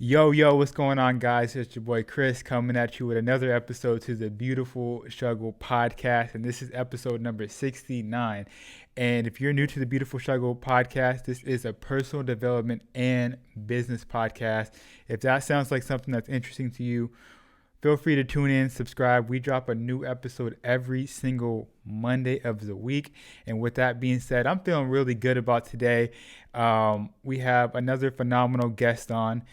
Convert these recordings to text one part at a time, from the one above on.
Yo, what's going on, guys? It's your boy Chris coming at you with another episode to the Beautiful Struggle podcast. And this is episode number 69. And if you're new to the Beautiful Struggle podcast, this is a personal development and business podcast. If that sounds like something that's interesting to you, feel free to tune in, subscribe. We drop a new episode every single Monday of the week. And with that being said, I'm feeling really good about today. We have another phenomenal guest on.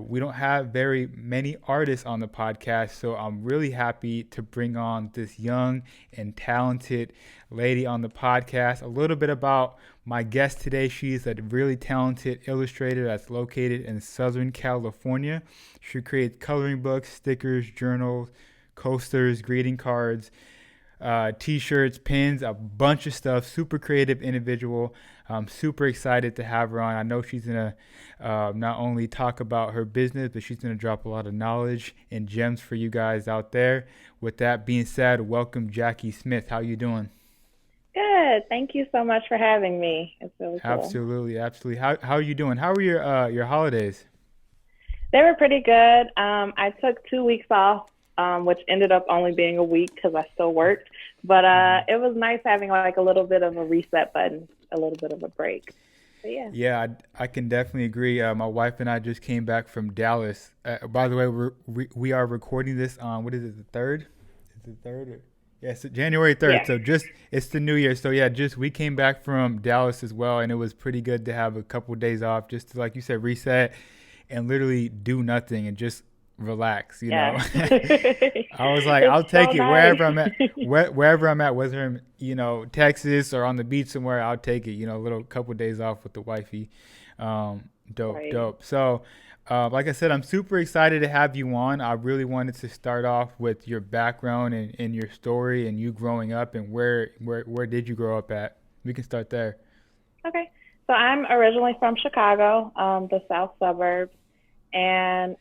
We don't have very many artists on the podcast, so I'm really happy to bring on this young and talented lady on the podcast. A little bit about my guest today. She's a really talented illustrator that's located in Southern California. She creates coloring books, stickers, journals, coasters, greeting cards, t-shirts, pins, a bunch of stuff. Super creative individual. I'm super excited to have her on. I know she's gonna not only talk about her business, but she's gonna drop a lot of knowledge and gems for you guys out there. With that being said, welcome Jacqui Smith. How you doing? Good. Thank you so much for having me. It's really cool. Absolutely. How are you doing? How were your holidays? They were pretty good. I took 2 weeks off, which ended up only being a week because I still worked. But Hmm. it was nice having like a little bit of a reset button, a little bit of a break. But yeah. Yeah, I can definitely agree. My wife and I just came back from Dallas. By the way, we are recording this on, what is it, the third? Is it the third? Yes, January 3rd. Yeah. So just it's the new year. So yeah, just we came back from Dallas as well, and it was pretty good to have a couple of days off, just to, like you said, reset and literally do nothing and just relax. Yes. I was like, It's I'll so take it nice. wherever I'm at, wherever I'm at, whether I'm Texas or on the beach somewhere. I'll take it. A little couple of days off with the wifey. Dope, Right. dope. So, like I said, I'm super excited to have you on. I really wanted to start off with your background and your story and you growing up and where did you grow up at? We can start there. Okay. So I'm originally from Chicago, the south suburbs. And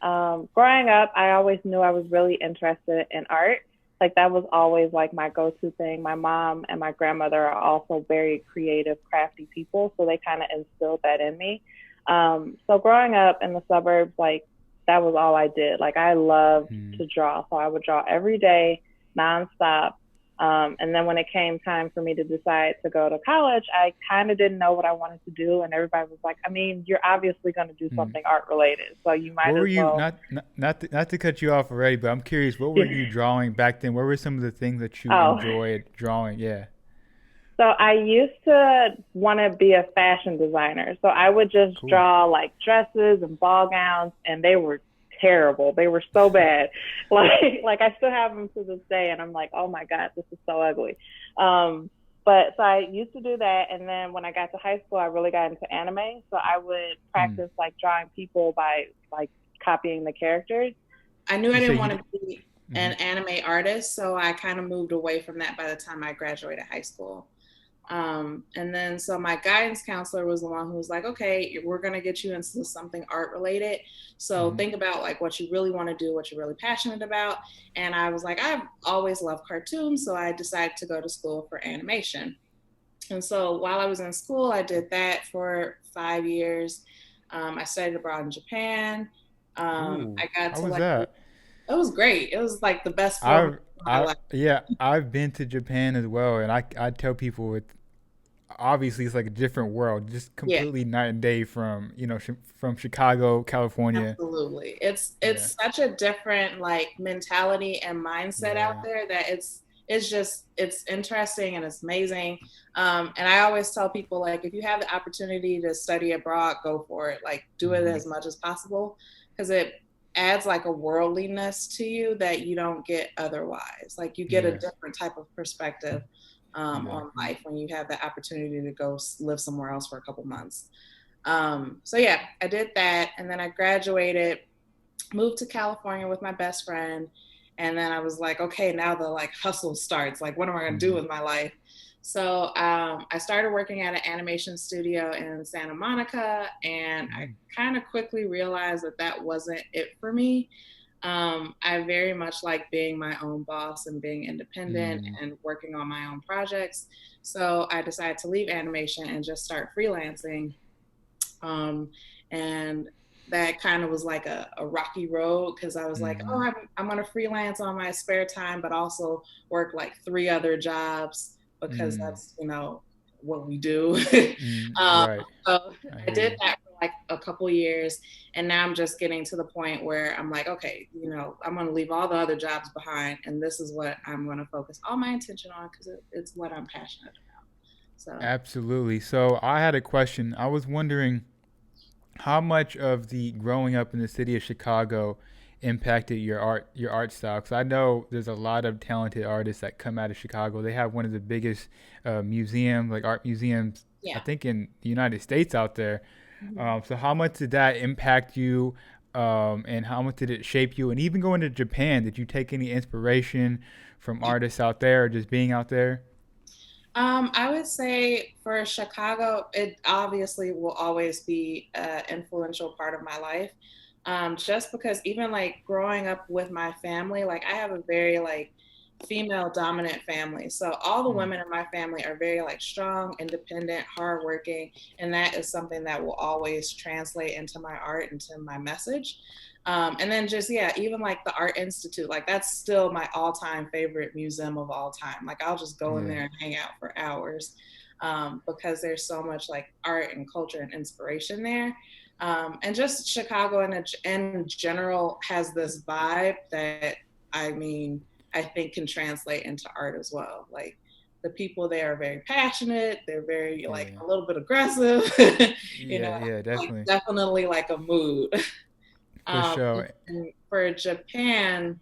growing up, I always knew I was really interested in art. Like that was always like my go-to thing. My mom and my grandmother are also very creative, crafty people, so they kind of instilled that in me. So growing up in the suburbs, like that was all I did. Like I loved Hmm. to draw, so I would draw every day, nonstop. And then when it came time for me to decide to go to college, I kind of didn't know what I wanted to do. And everybody was like, I mean, you're obviously going to do Hmm. something art related. So you What might were as you well. not to cut you off already, but I'm curious. What were you drawing back then? What were some of the things that you Oh, enjoyed drawing? Yeah. so I used to want to be a fashion designer. So I would just Cool. draw like dresses and ball gowns, and they were terrible. They were so bad. Like I still have them to this day, and I'm like, oh my god, this is so ugly. But so I used to do that, and then when I got to high school, I really got into anime. So I would Hmm. practice like drawing people by like copying the characters. I knew I You say didn't you. want to be Mhm. an anime artist, so I kind of moved away from that by the time I graduated high school. And then, so my guidance counselor was the one who was like, okay, we're going to get you into something art related. So Mhm. think about like what you really want to do, what you're really passionate about. And I was like, I've always loved cartoons. So I decided to go to school for animation. And so while I was in school, I did that for 5 years. I studied abroad in Japan. Ooh, I got how to was like, that? it was great. It was like the best 4 months I, of my life. yeah, I've been to Japan as well, and I tell people it obviously it's like a different world, just Yeah. completely night and day from from Chicago, California. Absolutely. Yeah, It's such a different like mentality and mindset out yeah. there that it's just it's interesting and it's amazing. And I always tell people like if you have the opportunity to study abroad, go for it. Like do it Hmm. as much as possible because it adds like a worldliness to you that you don't get otherwise. Like you get a Yeah, different type of perspective on exactly. life when you have the opportunity to go live somewhere else for a couple months. So yeah, I did that, and then I graduated, moved to California with my best friend, and then I was like, okay, now the like hustle starts. Like, what am I gonna do Hmm. with my life? So I started working at an animation studio in Santa Monica, and I kind of quickly realized that that wasn't it for me. I very much like being my own boss and being independent Mm. and working on my own projects. So I decided to leave animation and just start freelancing. Um, and that kind of was like a rocky road because I was like, oh, Mm-hmm. I'm going to freelance on my spare time, but also work like 3 other jobs because Mm, that's, what we do. um, right. so I I hear did you. that for like a couple years. And now I'm just getting to the point where I'm like, okay, I'm going to leave all the other jobs behind. And this is what I'm going to focus all my attention on because it's what I'm passionate about. So, Absolutely. So I had a question. I was wondering how much of the growing up in the city of Chicago impacted your art style? Because I know there's a lot of talented artists that come out of Chicago. They have one of the biggest museums, like art museums, I yeah. think in the United States out there. Mhm. So how much did that impact you, and how much did it shape you? And even going to Japan, did you take any inspiration from artists out there, or just being out there? I would say for Chicago, it obviously will always be an influential part of my life. Just because even like growing up with my family, like I have a very like female dominant family. So all the Mm, women in my family are very like strong, independent, hardworking, and that is something that will always translate into my art, into my message. And then just yeah, even like the Art Institute, like that's still my all-time favorite museum of all time. Like I'll just go in yeah, there and hang out for hours because there's so much like art and culture and inspiration there. And just Chicago in general has this vibe that I mean I think can translate into art as well. Like the people there are very passionate. They're very like yeah, a little bit aggressive, yeah, yeah, like definitely, definitely like a mood. for sure. And for Japan,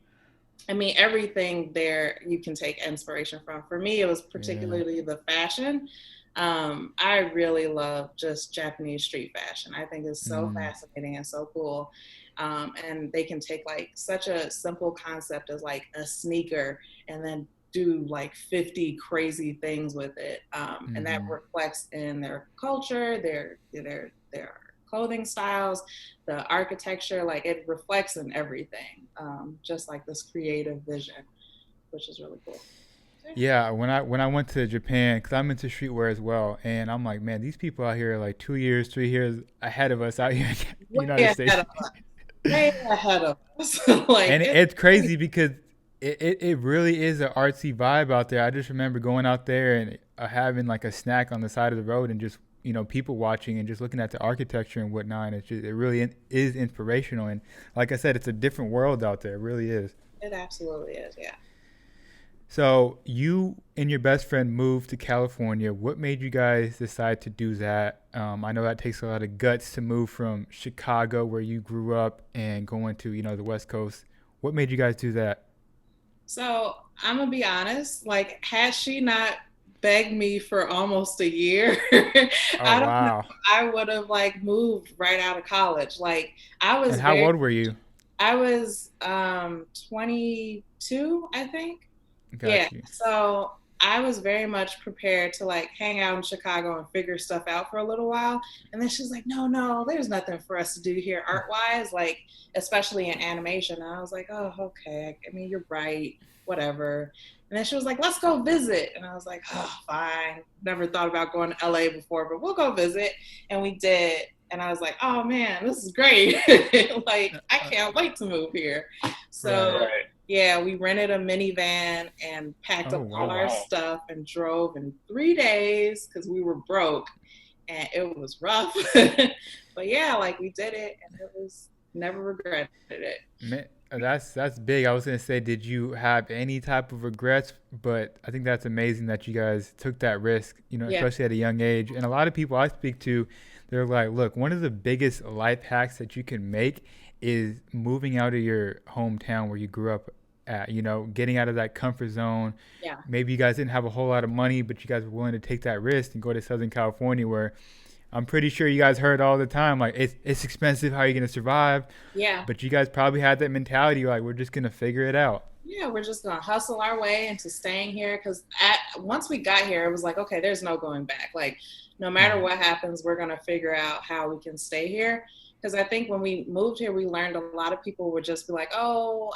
I mean, everything there you can take inspiration from. For me, it was Yeah. particularly the fashion. I really love just Japanese street fashion. I think it's so Mm, fascinating and so cool. And they can take like such a simple concept as like a sneaker and then do like 50 crazy things with it. And that mm-hmm. reflects in their culture, their clothing styles, the architecture, like it reflects in everything. Just like this creative vision, which is really cool. Yeah, when I went to Japan, because I'm into streetwear as well, and I'm like, man, these people out here are like 2 years, 3 years ahead of us out here in the Way United ahead States. of us. Way ahead of us. Like And it's it's crazy because it really is an artsy vibe out there. I just remember going out there and having like a snack on the side of the road and just people watching and just looking at the architecture and whatnot. And it really is inspirational. And like I said, it's a different world out there. It really is. it absolutely is, yeah. So you and your best friend moved to California. What made you guys decide to do that? I know that takes a lot of guts to move from Chicago, where you grew up, and going to the West Coast. What made you guys do that? So I'm gonna be honest, like had she not begged me for almost a year, Oh I don't know wow! if I would have like moved right out of college. Like I And was how very old were you? I was 22, I think. Yeah. Got you. So I was very much prepared to like hang out in Chicago and figure stuff out for a little while. And then she's like, no, no, there's nothing for us to do here art wise, like, especially in animation. And I was like, oh, okay. I mean, you're right, whatever. And then she was like, let's go visit. And I was like, oh, fine. Never thought about going to LA before, but we'll go visit. And we did. And I was like, oh man, this is great. Like, I Uh, can't wait to move here. So, right. yeah, we rented a minivan and packed Oh up all our wow. stuff and drove in 3 days because we were broke and it was rough. But yeah, like we did it and it was never regretted it. Man, that's big. I was gonna say, did you have any type of regrets? But I think that's amazing that you guys took that risk. Yeah, Especially at a young age. And a lot of people I speak to, they're like, look, one of the biggest life hacks that you can make is moving out of your hometown where you grew up at. Getting out of that comfort zone. yeah, Maybe you guys didn't have a whole lot of money, but you guys were willing to take that risk and go to Southern California, where I'm pretty sure you guys heard all the time, like it's expensive. How are you gonna survive? yeah. But you guys probably had that mentality, like we're just gonna figure it out. Yeah, we're just gonna hustle our way into staying here because once we got here, it was like, okay, there's no going back. Like, no matter Mm-hmm. what happens, we're gonna figure out how we can stay here. because I think when we moved here, we learned a lot of people would just be like, oh,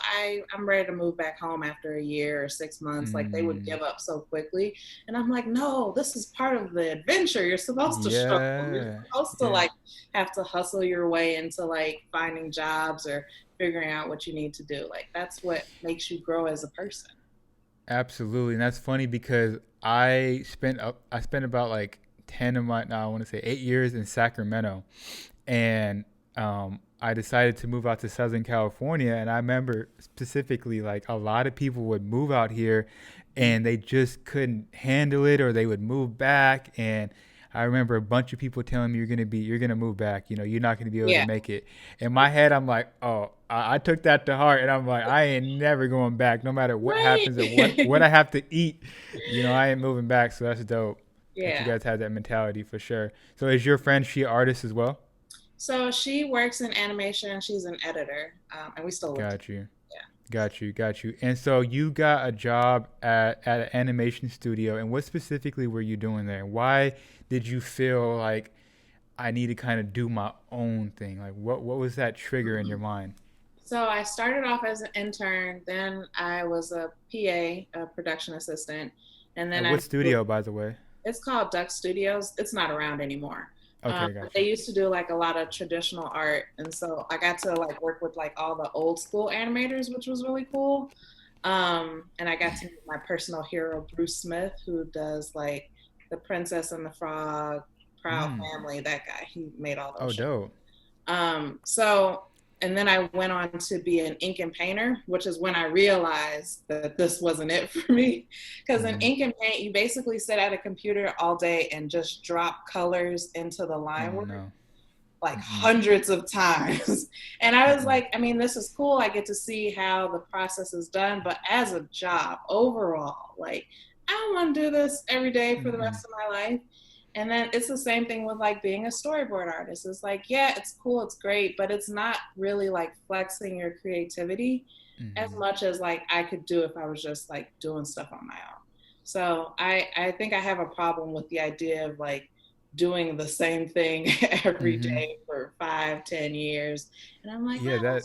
I'm ready to move back home after a year or 6 months. Like they would Mm, give up so quickly. And I'm like, no, this is part of the adventure. You're supposed to struggle. You're yeah, supposed to yeah. like have to hustle your way into like finding jobs or figuring out what you need to do. Like that's what makes you grow as a person. Absolutely, and that's funny because I spent about like 10 of my, now I want to say 8 years in Sacramento, and I decided to move out to Southern California, and I remember specifically like a lot of people would move out here, and they just couldn't handle it, or they would move back, and I remember a bunch of people telling me you're gonna move back, you're not gonna be able to Yeah. make it. In my head, I'm like, oh, I took that to heart, and I'm like, I ain't never going back, no matter what Right. happens or what I have to eat. I ain't moving back. So that's dope that you Yeah. guys had that mentality for sure. So is your friend she an artist as well? So she works in animation. She's an editor, and we still live together. Got you. Yeah. Got you. And so you got a job at an animation studio, and what specifically were you doing there? Why did you feel like I need to kind of do my own thing? Like what was that trigger in your mind? So I started off as an intern, then I was a PA, a production assistant, and then At I what moved. studio, by the way? It's called Duck Studios. It's not around anymore. Okay, But got they you. used to do like a lot of traditional art, and so I got to like work with like all the old school animators, which was really cool. And I got to meet my personal hero, Bruce Smith, who does like The Princess and the Frog, Proud Mm. Family. That guy, he made all those Oh, shows. dope. So, and then I went on to be an ink and painter, which is when I realized that this wasn't it for me. Because in Mm. ink and paint, you basically sit at a computer all day and just drop colors into the line Oh work no. like Mm-mm. hundreds of times. And I was Mm-mm. like, I mean, this is cool. I get to see how the process is done. But as a job overall, like, I don't want to do this every day for the Mm-mm. rest of my life. And then it's the same thing with like being a storyboard artist. It's like, yeah, it's cool, it's great, but it's not really like flexing your creativity as Mm-hmm. much as like I could do if I was just like doing stuff on my own. So I think I have a problem with the idea of like doing the same thing every Mm-hmm. day for 5, 10 years. And I'm like, Yeah, well,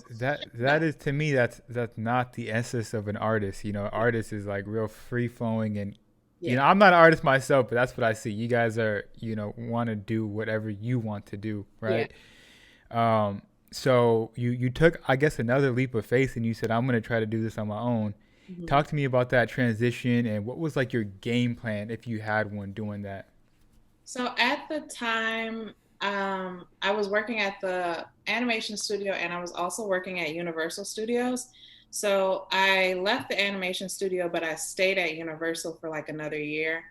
that is, to me, that's not the essence of an artist. Artist is like real free flowing, and yeah, I'm not an artist myself, but that's what I see. You guys are, want to do whatever you want to do, yeah. right? So you took, I guess, another leap of faith, and you said, I'm gonna try to do this on my own. Mm-hmm. Talk to me about that transition, and what was like your game plan if you had one doing that? So at the time, I was working at the animation studio and I was also working at Universal Studios. So I left the animation studio, but I stayed at Universal for like another year.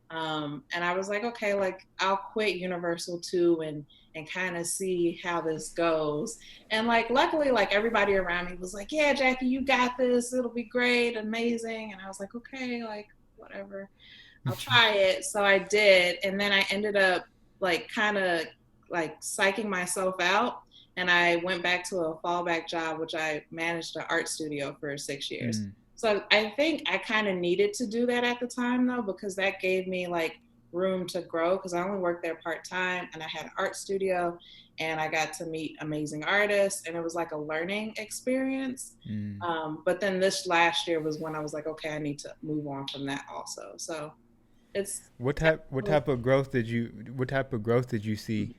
And I was like, okay, like I'll quit Universal too and kind of see how this goes. And like luckily, like everybody around me was like, yeah, Jacqui, you got this. It'll be great, amazing. And I was like, okay, like whatever. I'll try it. So I did. And then I ended up like kind of like psyching myself out. And I went back to a fallback job, which I managed an art studio for 6 years. Mm, So I think I kind of needed to do that at the time though, because that gave me like room to grow because I only worked there part time and I had an art studio and I got to meet amazing artists and it was like a learning experience. mm. But then this last year was when I was like, okay, I need to move on from that also. So it's What type of growth did you see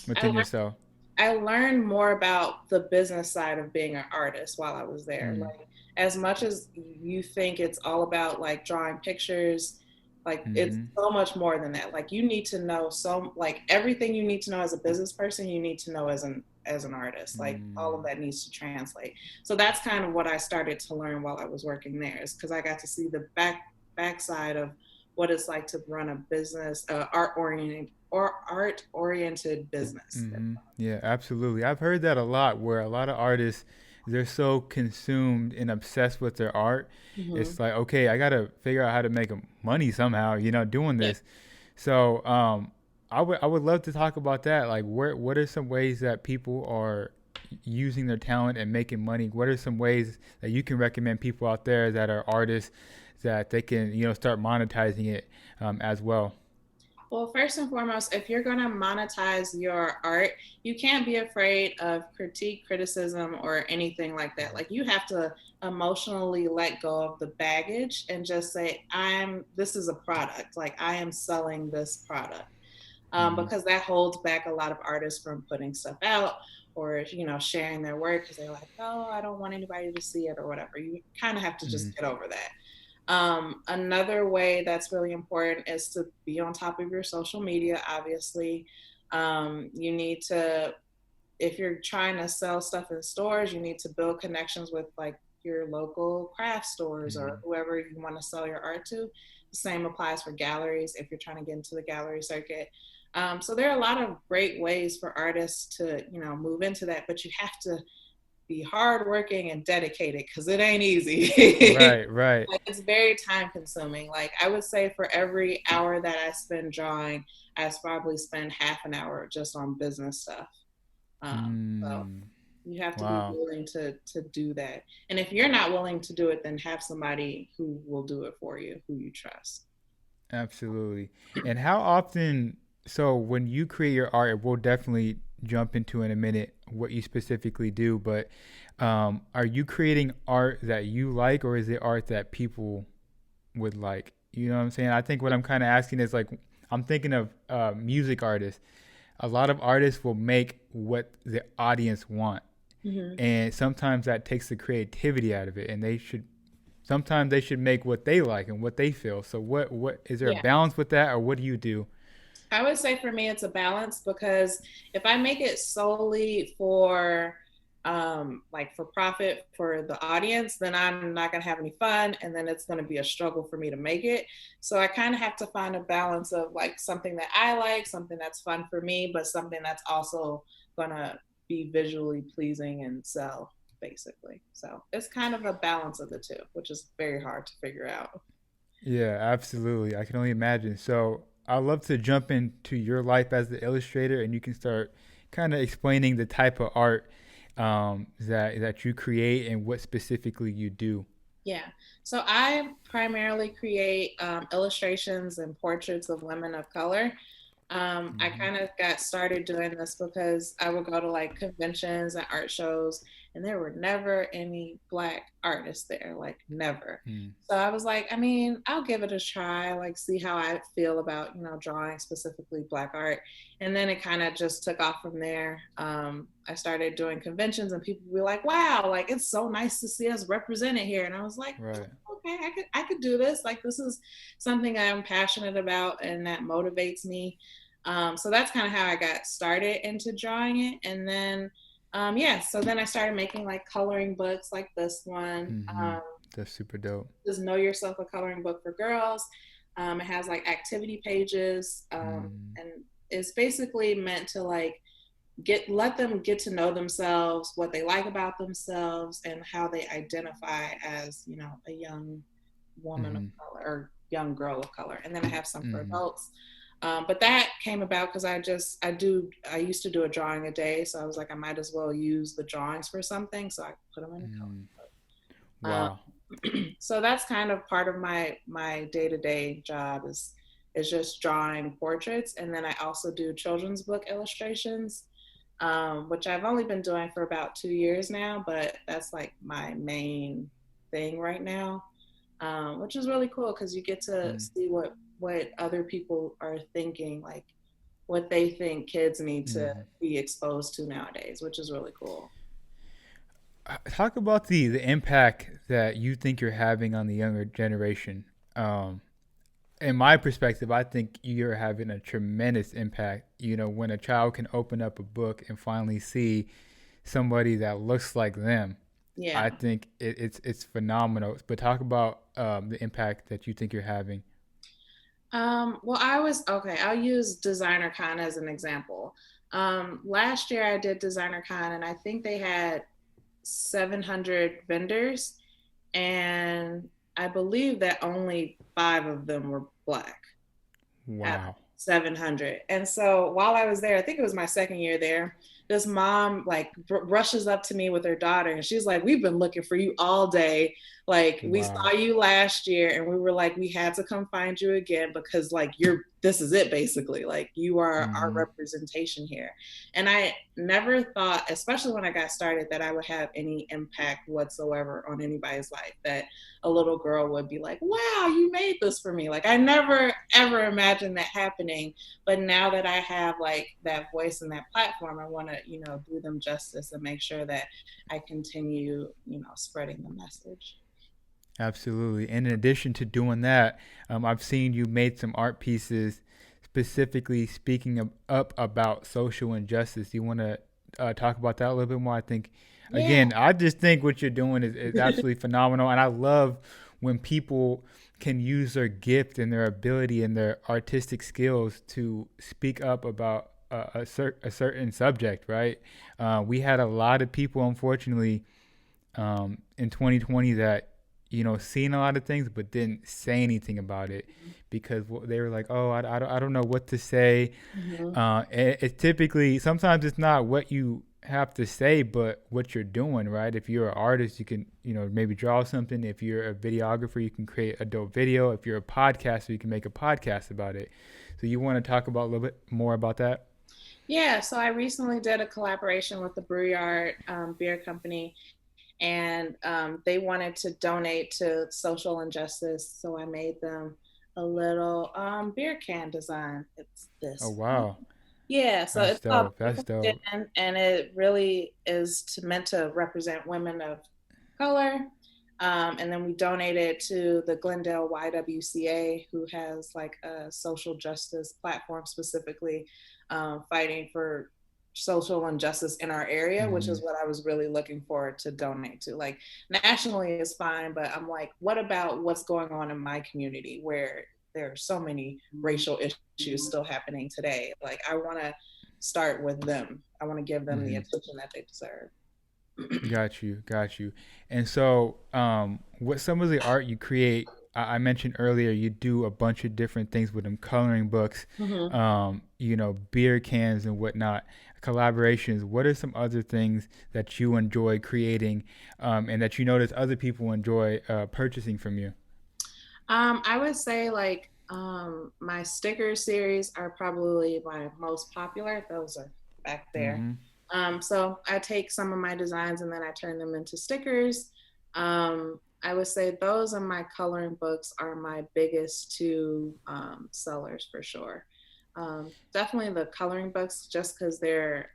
I within learned, yourself? I learned more about the business side of being an artist while I was there. Mm, Like as much as you think it's all about like drawing pictures, like it's mm-hmm. so much more than that. Like you need to know so like everything you need to know as a business person, you need to know as an artist. Like all of Mm, that needs to translate. So that's kind of what I started to learn while I was working there is because I got to see the backside of what it's like to run a business, art oriented business. mm-hmm. Yeah, absolutely. I've heard that a lot, where a lot of artists, they're so consumed and obsessed with their art. Mm-hmm. It's like, okay, I gotta figure out how to make money somehow, doing Yeah. this. So, I would love to talk about that. Like, what are some ways that people are using their talent and making money? What are some ways that you can recommend people out there that are artists that they can, start monetizing it as well? Well, first and foremost, if you're going to monetize your art, you can't be afraid of critique, criticism, or anything like that. Like, you have to emotionally let go of the baggage and just say, this is a product. Like, I am selling this product. Mm-hmm. Because that holds back a lot of artists from putting stuff out or, sharing their work because they're like, oh, I don't want anybody to see it or whatever. You kind of have to Mm-hmm. just get over that. Another way that's really important is to be on top of your social media, obviously. You need to, if you're trying to sell stuff in stores, you need to build connections with like your local craft stores Mm-hmm. or whoever you want to sell your art to. The same applies for galleries if you're trying to get into the gallery circuit. So there are a lot of great ways for artists to, move into that, but you have to be hardworking and dedicated because it ain't easy. Right, right. Like, it's very time consuming. Like, I would say for every hour that I spend drawing, I probably spend half an hour just on business stuff. So Mm. you have to be Wow. willing to do that. And if you're not willing to do it, then have somebody who will do it for you, who you trust. Absolutely. And how often, so when you create your art, we'll definitely jump into in a minute what you specifically do, but are you creating art that you like, or is it art that people would like? You know what I'm saying? I think what I'm kind of asking is like, I'm thinking of music artists. A lot of artists will make what the audience want. Mm-hmm. And sometimes that takes the creativity out of it, and sometimes they should make what they like and what they feel. So what is there a Yeah. balance with that, or what do you do? I would say for me, it's a balance because if I make it solely for like for profit for the audience, then I'm not going to have any fun. And then it's going to be a struggle for me to make it. So I kind of have to find a balance of like something that I like, something that's fun for me, but something that's also going to be visually pleasing and sell basically. So it's kind of a balance of the two, which is very hard to figure out. Yeah, absolutely. I can only imagine. So I'd love to jump into your life as the illustrator, and you can start kind of explaining the type of art that you create and what specifically you do. Yeah. So I primarily create illustrations and portraits of women of color. I Mm-hmm. kind of got started doing this because I would go to like conventions and art shows, and there were never any Black artists there, like never. Mm-hmm. So I was like, I mean, I'll give it a try, like see how I feel about, drawing specifically Black art. And then it kind of just took off from there. I started doing conventions, and people were like, wow, like it's so nice to see us represented here. And I was like, Right. okay, I could do this. Like, this is something I'm passionate about and that motivates me. So that's kind of how I got started into drawing it. And then, yeah, so then I started making like coloring books like this one. Mm-hmm. That's super dope. Just Know Yourself, a coloring book for girls. It has like activity pages, Mm-hmm. and it's basically meant to like let them get to know themselves, what they like about themselves, and how they identify as, a young woman of Mm-hmm. color or young girl of color. And then I have some for Mm-hmm. adults. But that came about because I used to do a drawing a day. So I was like, I might as well use the drawings for something. So I put them in a color. Mm-hmm. Um, Wow. so that's kind of part of my day-to-day job is just drawing portraits. And then I also do children's book illustrations, which I've only been doing for about 2 years now, but that's like my main thing right now, which is really cool because you get to Mm-hmm. see what other people are thinking, like what they think kids need to Mm-hmm. be exposed to nowadays, which is really cool. Talk about the impact that you think you're having on the younger generation. Um, in my perspective, I think you're having a tremendous impact. You know, when a child can open up a book and finally see somebody that looks like them, Yeah. I think it's phenomenal. But talk about the impact that you think you're having. Well, okay. I'll use Designer Con as an example. Last year I did Designer Con, and I think they had 700 vendors, and I believe that only 5 of them were Black out of Wow. 700. And so while I was there, I think it was my second year there, this mom like rushes up to me with her daughter, and she's like, we've been looking for you all day. Like, we saw Wow. you last year and we were like, we had to come find you again because like this is it basically. Like, you are our Hmm. representation here. And I never thought, especially when I got started, that I would have any impact whatsoever on anybody's life, that a little girl would be like, wow, you made this for me. Like, I never ever imagined that happening. But now that I have like that voice and that platform, I want to, do them justice and make sure that I continue, spreading the message. Absolutely. And in addition to doing that, I've seen you made some art pieces specifically speaking up about social injustice. You want to talk about that a little bit more? I think, Yeah. again, I just think what you're doing is absolutely phenomenal. And I love when people can use their gift and their ability and their artistic skills to speak up about a certain subject, right? We had a lot of people, unfortunately, in 2020 that seen a lot of things but didn't say anything about it because they were like, oh, I don't know what to say. Mm-hmm. It typically, sometimes it's not what you have to say but what you're doing, right? If you're an artist, you can maybe draw something. If you're a videographer, you can create a dope video. If you're a podcaster, you can make a podcast about it. So you want to talk about a little bit more about that? Yeah, so I recently did a collaboration with the Brewyard Beer Company, and they wanted to donate to social injustice. So I made them a little beer can design. It's Oh, this. wow. Yeah, so That's it's called dope. Beer That's from dope. Within, and it really is meant to represent women of color. And then we donated to the Glendale YWCA, who has like a social justice platform specifically fighting for social injustice in our area, which Hmm. is what I was really looking forward to donate to. Like, nationally is fine, but I'm like, what about what's going on in my community where there are so many racial issues still happening today? Like, I want to start with them. I want to give them the Hmm. attention that they deserve. Got you, got you. And so, what some of the art you create, I mentioned earlier, you do a bunch of different things with them, coloring books, Mm-hmm. beer cans and whatnot, collaborations. What are some other things that you enjoy creating, and that you notice other people enjoy purchasing from you? I would say like my sticker series are probably my most popular. Those are back there. Mm-hmm. So I take some of my designs and then I turn them into stickers. I would say those and my coloring books are my biggest two sellers for sure. Definitely the coloring books, just because they're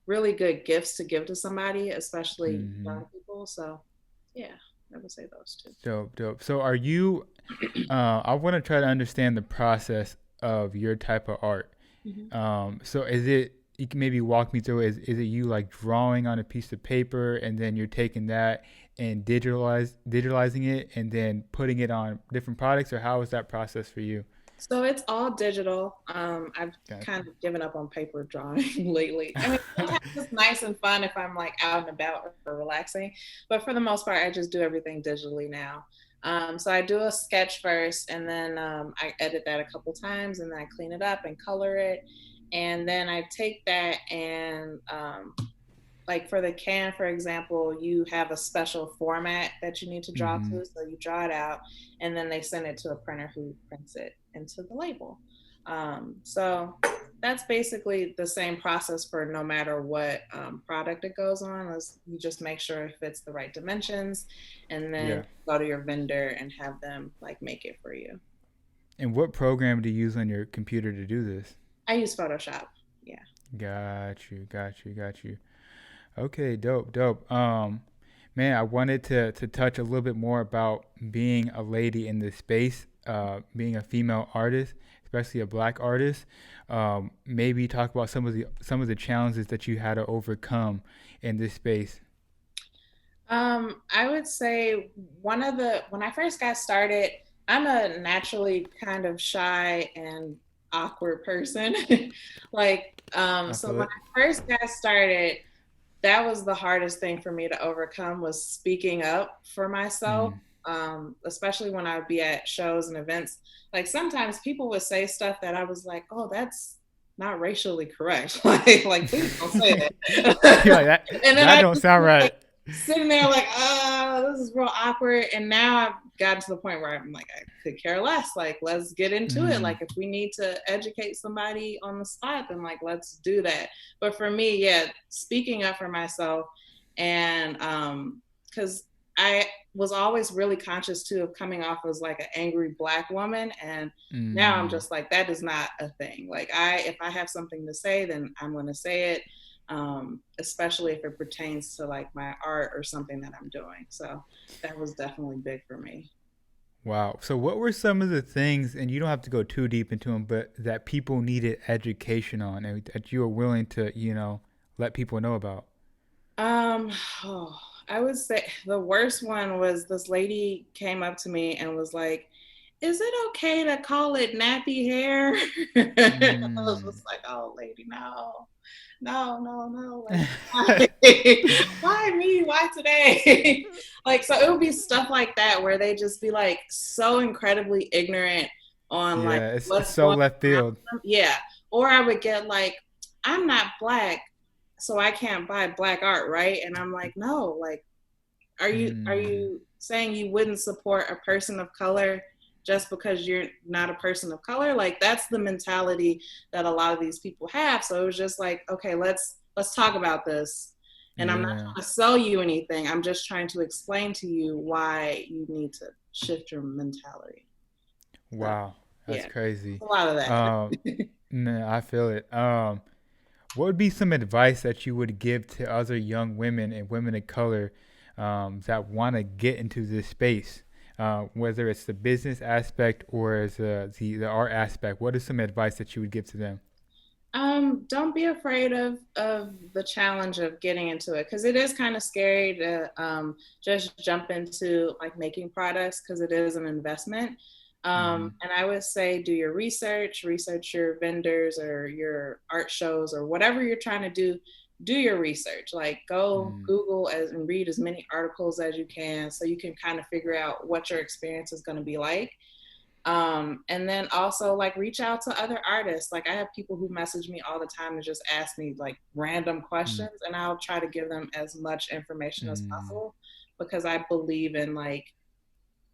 really good gifts to give to somebody, especially Mm-hmm. young people. So yeah, I would say those two. Dope, dope. So, are you? I want to try to understand the process of your type of art. Mhm. So is it, you can maybe walk me through, is it you like drawing on a piece of paper and then you're taking that and digitalizing it and then putting it on different products, or how is that process for you? So it's all digital. I've kind Gotcha. of given up on paper drawing lately. I mean, sometimes it's nice and fun if I'm like out and about or relaxing, but for the most part, I just do everything digitally now. So I do a sketch first, and then I edit that a couple times, and then I clean it up and color it, and then I take that and like for the can, for example, you have a special format that you need to draw Mm-hmm. to. So you draw it out and then they send it to a printer who prints it into the label. So that's basically the same process for no matter what product it goes on. You just make sure it fits the right dimensions and then Yeah. go to your vendor and have them like make it for you. And what program do you use on your computer to do this? I use Photoshop. Yeah. Got you, got you, got you. Okay, dope, dope. Man, I wanted to touch a little bit more about being a lady in this space, being a female artist, especially a black artist. Maybe talk about some of the challenges that you had to overcome in this space. I would say when I first got started, I'm a naturally kind of shy and awkward person. Like, I so feel when it. I first got started, that was the hardest thing for me to overcome was speaking up for myself. Mm. Especially when I'd be at shows and events. Like sometimes people would say stuff that I was like, oh, that's not racially correct. Like please don't say You're that. like that. And then That I don't just sound right. sitting there like, this is real awkward. And now I've gotten to the point where I'm like, I could care less. Like, let's get into it. Mm, Like, if we need to educate somebody on the spot, then like, let's do that. But for me, yeah, speaking up for myself, and because I was always really conscious too of coming off as like an angry Black woman, and now I'm mm. just like, that is not a thing. Like, if I have something to say, then I'm going to say it, especially if it pertains to like my art or something that I'm doing. So that was definitely big for me. Wow. So, what were some of the things, and you don't have to go too deep into them, but that people needed education on, and that you were willing to, let people know about? Um, oh, I would say the worst one was this lady came up to me and was like, "Is it okay to call it nappy hair?" I was Mm. just like, "Oh, lady, no, no, no, no! Like, why, why me? Why today?" Like, so it would be stuff like that where they just be like so incredibly ignorant on like Yeah, it's what's so going left on. field. Yeah, or I would get like, "I'm not Black, so I can't buy Black art, right?" And I'm like, no, like, are Mm. you saying you wouldn't support a person of color just because you're not a person of color? Like, that's the mentality that a lot of these people have. So it was just like, okay, let's talk about this. And I'm not Yeah. trying to sell you anything. I'm just trying to explain to you why you need to shift your mentality. So Wow. That's yeah, crazy. a lot of that. Um, nah, I feel it. What would be some advice that you would give to other young women and women of color that want to get into this space, whether it's the business aspect or as the art aspect? What is some advice that you would give to them? Don't be afraid of the challenge of getting into it, because it is kind of scary to just jump into like making products, because it is an investment. Mm-hmm. And I would say do your research, research your vendors or your art shows or whatever you're trying to do. Do your research. Like, go Mm-hmm. Google and read as many articles as you can, so you can kind of figure out what your experience is going to be like. And then also like reach out to other artists. Like, I have people who message me all the time and just ask me like random questions, and I'll try to give them as much information as Mm-hmm. possible, because I believe in like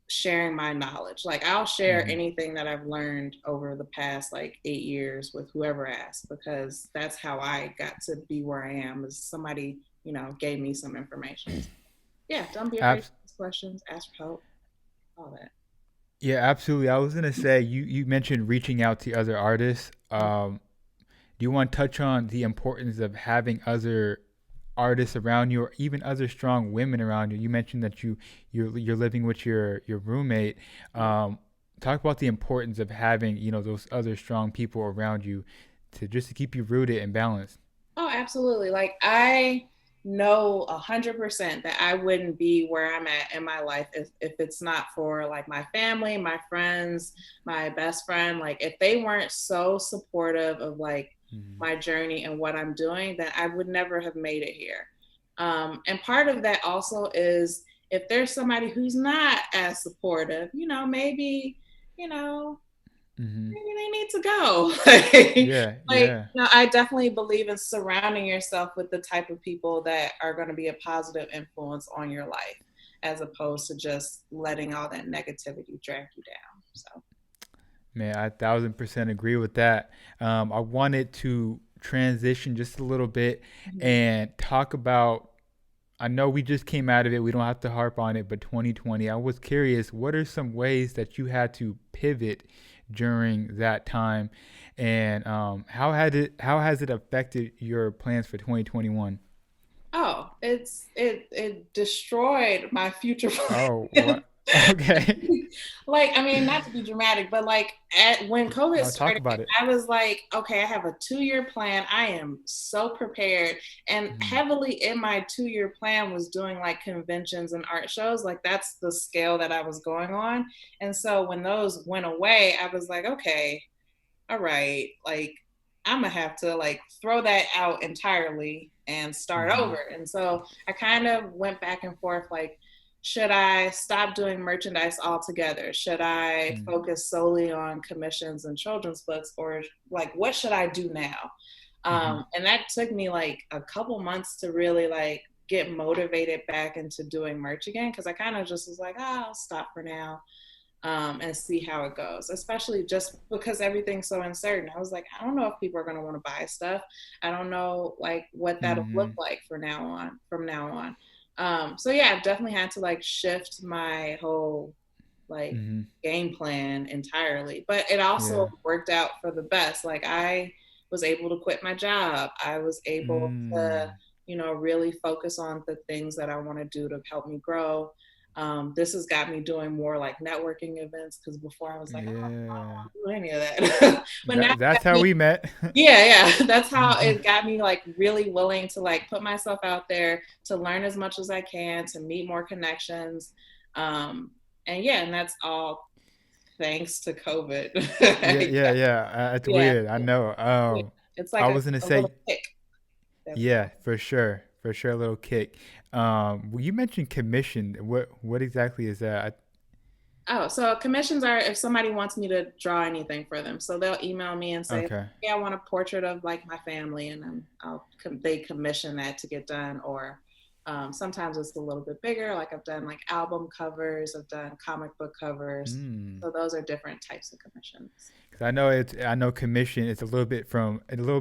sharing my knowledge. Like, I'll share Mm-hmm. anything that I've learned over the past like 8 years with whoever asks, because that's how I got to be where I am, is somebody, gave me some information. So, yeah, don't be afraid to Abs- ask questions, ask for help, all that. yeah, absolutely. I was gonna say you mentioned reaching out to other artists. Do you want to touch on the importance of having other artists around you, or even other strong women around you? You mentioned that you're living with your roommate. Um, Talk about the importance of having those other strong people around you to just to keep you rooted and balanced. Oh, absolutely. Like, I know 100% that I wouldn't be where I'm at in my life if it's not for like my family, my friends, my best friend. Like, if they weren't so supportive of like Mm, my journey and what I'm doing, then I would never have made it here. And part of that also is, if there's somebody who's not as supportive, maybe, you know, mm-hmm. maybe they need to go. like, Yeah, like, yeah. I definitely believe in surrounding yourself with the type of people that are going to be a positive influence on your life, as opposed to just letting all that negativity drag you down. So, Man, I 1,000% agree with that. I wanted to transition just a little bit mhm. and talk about. I know we just came out of it. We don't have to harp on it, but 2020. I was curious, what are some ways that you had to pivot during that time, and how has it affected your plans for 2021? Oh, it destroyed my future Oh, plans. what? Okay, Like, I mean, not to be dramatic, but like when COVID I'll talk started, about it. I was like, okay, I have a 2 year plan. I am so prepared. And Mm, heavily in my 2 year plan was doing like conventions and art shows. Like, that's the scale that I was going on. And so when those went away, I was like, okay, all right, like, I'm gonna have to like throw that out entirely and start mm-hmm, over. And so I kind of went back and forth, like, should I stop doing merchandise altogether? Should I mm, focus solely on commissions and children's books? Or like, what should I do now? mm-hmm, And that took me like a couple months to really like get motivated back into doing merch again, because I kind of just was like, oh, I'll stop for now, and see how it goes, especially just because everything's so uncertain. I was like, I don't know if people are going to want to buy stuff. I don't know like what that'll look Mm-hmm. like from now on. So yeah, I've definitely had to like shift my whole like Mm-hmm. game plan entirely, but it also Yeah. worked out for the best. Like I was able to quit my job. I was able to, Mm. really focus on the things that I want to do to help me grow. This has got me doing more like networking events, because before I was like, oh, I Yeah. don't want to do any of that. But now That's how we met. yeah, yeah. That's how it got me like really willing to like put myself out there, to learn as much as I can, to meet more connections. Um, and yeah, and that's all thanks to COVID. Yeah, yeah, Yeah, yeah. It's yeah, weird. I know. yeah. It's I like was gonna a little say, kick that we yeah, got. for sure, a little kick. Well, you mentioned commission. What exactly is that? Oh, so commissions are if somebody wants me to draw anything for them. So they'll email me and say, Okay. "Yeah, I want a portrait of like my family," and then they commission that to get done. Or sometimes it's a little bit bigger. Like I've done like album covers, I've done comic book covers. Hmm. So those are different types of commissions. 'Cause I know commission is a little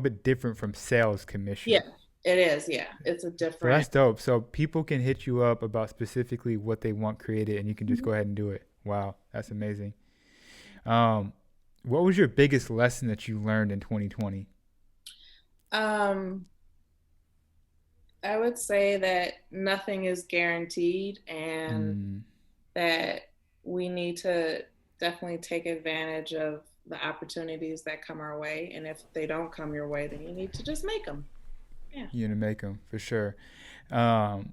bit different from sales Yeah, commission. it is. Yeah, it's a So different. that's dope. So people can hit you up about specifically what they want created, and you can just go ahead and do it. Wow, that's amazing. Um, what was your biggest lesson that you learned in 2020? Um, I would say that nothing is guaranteed, and Mm, that we need to definitely take advantage of the opportunities that come our way. And if they don't come your way, then you need to just make them. Yeah. you're gonna make them for sure. Um,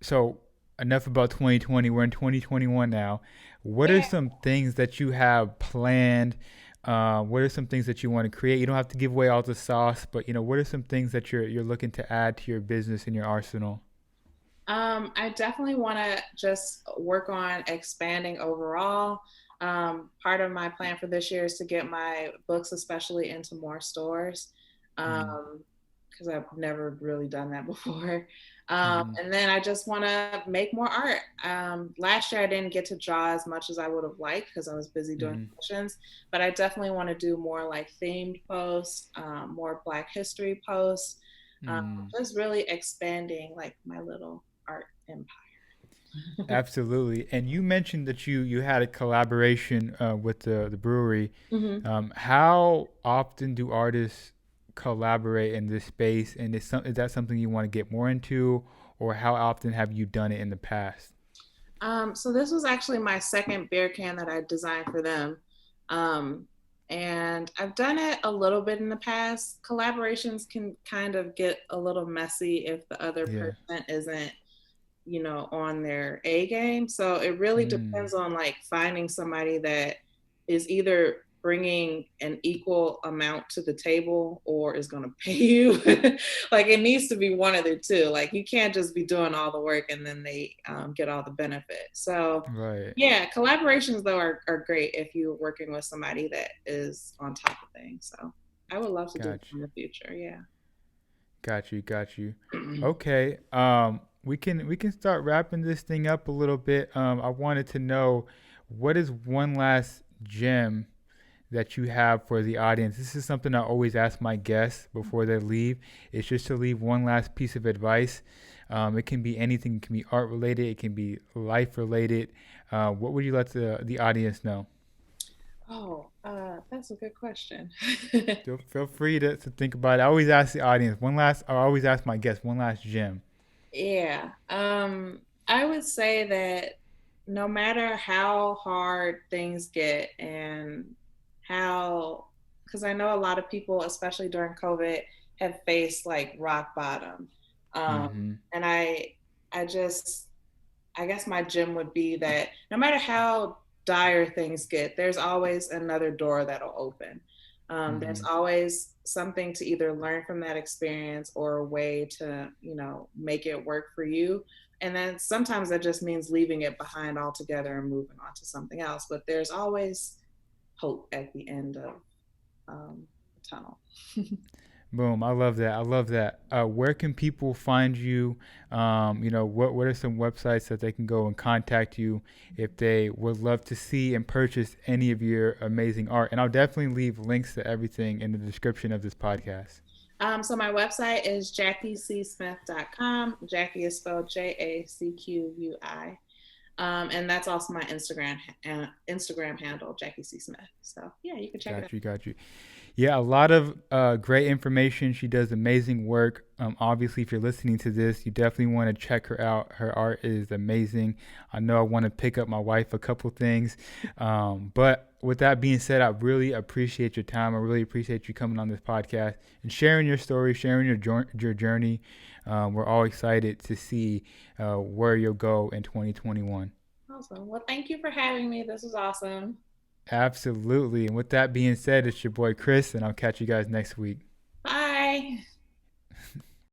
so enough about 2020. We're in 2021 now. What are Yeah. some things that you have planned? What are some things that you want to create? You don't have to give away all the sauce, but what are some things that you're looking to add to your business and your arsenal? I definitely want to just work on expanding overall. Part of my plan for this year is to get my books, especially into more stores, Mm, because I've never really done that before. mm-hmm, And then I just want to make more art. Last year, I didn't get to draw as much as I would have liked because I was busy doing mm-hmm, commissions, but I definitely want to do more like themed posts, more Black history posts, um, mm. just really expanding like my little art empire. Absolutely. And you mentioned that you had a collaboration with the brewery. Mm-hmm. How often do artists collaborate in this space? And is that something you want to get more into, or how often have you done it in the past? So this was actually my second beer can that I designed for them. Um, and I've done it a little bit in the past. Collaborations can kind of get a little messy if the other Yeah. person isn't, on their A game. So it really Mm. depends on like finding somebody that is either bringing an equal amount to the table or is going to pay you. Like it needs to be one of the two. Like you can't just be doing all the work and then they get all the benefit. So Right. yeah, collaborations though are great if you're working with somebody that is on top of things. So I would love to do that Got in the future. Yeah. Got you, got you. Okay. We can start wrapping this thing up a little bit. I wanted to know what is one last gem that you have for the audience. This is something I always ask my guests before they leave. It's just to leave one last piece of advice. It can be anything. It can be art related. It can be life related. What would you let the audience know? Oh, that's a good question. Feel free to think about it. I always ask the audience one last. I always ask my guests one last gem. Yeah. I would say that no matter how hard things get and how, because I know a lot of people, especially during COVID, have faced like rock bottom. Mm-hmm. And I just, I guess my gem would be that no matter how dire things get, there's always another door that'll open. There's Mm-hmm. always something to either learn from that experience or a way to, make it work for you. And then sometimes that just means leaving it behind altogether and moving on to something else. But there's always hope at the end of the tunnel. Boom. I love that. I love that. Where can people find you? What are some websites that they can go and contact you if they would love to see and purchase any of your amazing art? And I'll definitely leave links to everything in the description of this podcast. So my website is JacquiCSmith.com. Jacqui is spelled Jacqui. And that's also my Instagram handle, Jacqui C Smith. So yeah, you can check it out. Got you. Got you. Yeah, a lot of great information. She does amazing work. Obviously, if you're listening to this, you definitely want to check her out. Her art is amazing. I know I want to pick up my wife a couple things. But with that being said, I really appreciate your time. I really appreciate you coming on this podcast and sharing your story, sharing your journey. We're all excited to see where you'll go in 2021. Awesome. Well, thank you for having me. This was awesome. Absolutely. And with that being said, it's your boy Chris, and I'll catch you guys next week.